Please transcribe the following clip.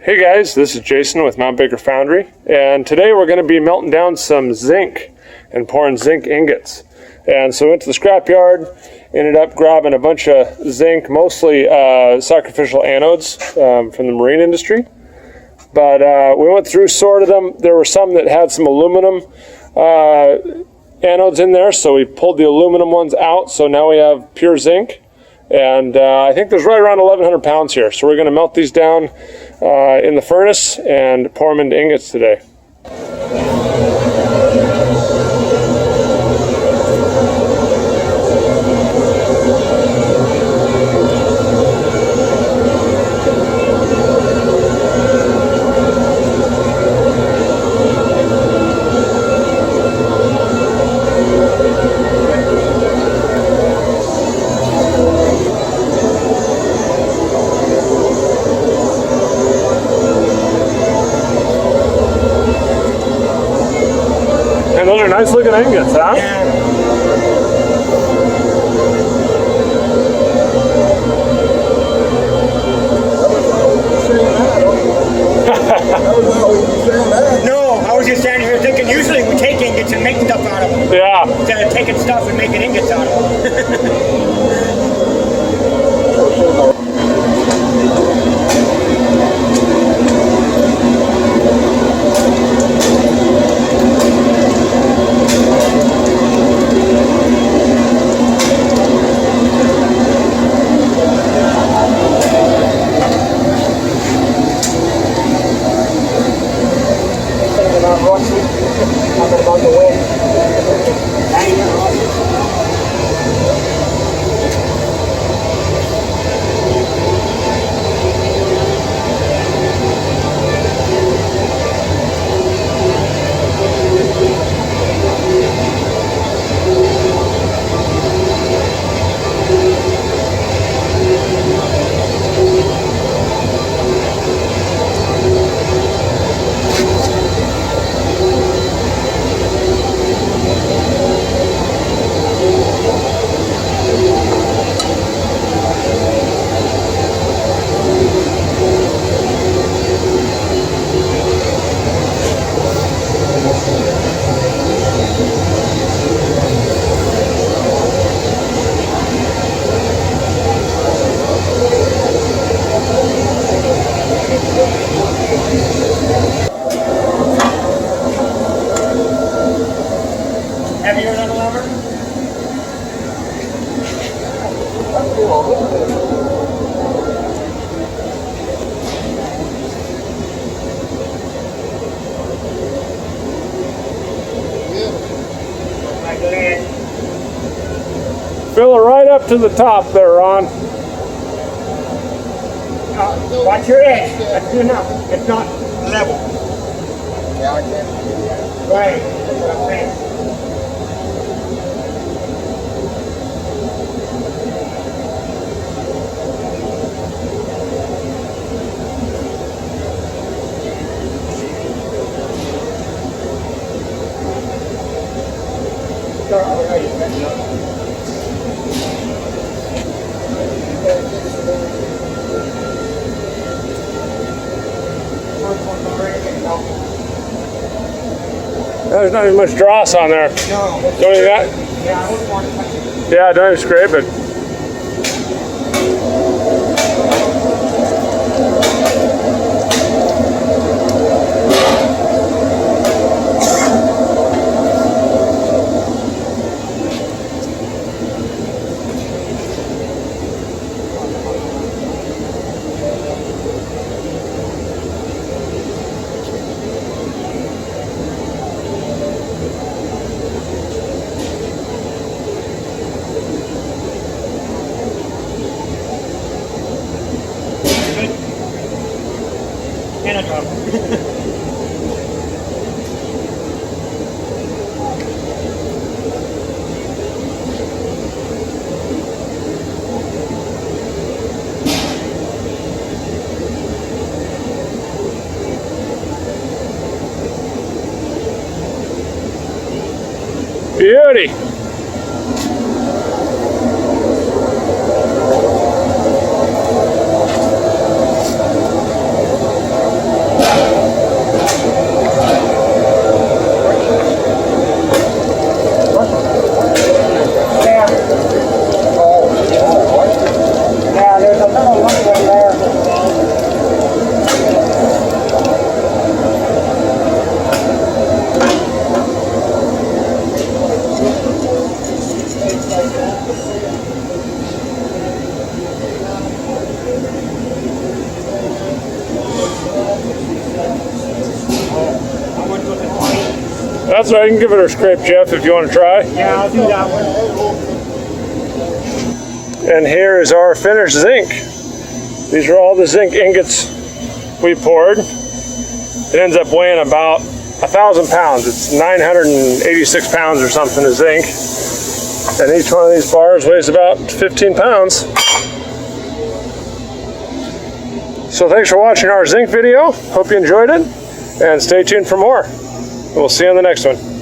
Hey guys, this is Jason with Mount Baker Foundry, and today we're going to be melting down some zinc and pouring zinc ingots. And so we went to the scrapyard, ended up grabbing a bunch of zinc, mostly sacrificial anodes from the marine industry. But we went through, sorted them. There were some that had some aluminum anodes in there, so we pulled the aluminum ones out, so now we have pure zinc. And I think there's right around 1,100 pounds here. So we're going to melt these down in the furnace and pour them into ingots today. Those are nice looking ingots, huh? Yeah. No, I was just standing here thinking usually we take ingots and make stuff out of them. Yeah. Instead of taking stuff and making ingots out of them. Heavier than a lever? Fill it right up to the top there, Ron. Watch your edge. That's good enough. It's not level. Right. That's what I'm saying. There's not even much dross on there. No. Don't you that? Yeah, I wouldn't want to touch it. Yeah, don't even scrape it. And a drop. Beauty. That's right, you can give it a scrape, Jeff, if you want to try. Yeah, I'll do that one. And here is our finished zinc. These are all the zinc ingots we poured. It ends up weighing about 1,000 pounds. It's 986 pounds or something of zinc. And each one of these bars weighs about 15 pounds. So thanks for watching our zinc video. Hope you enjoyed it. And stay tuned for more. We'll see you on the next one.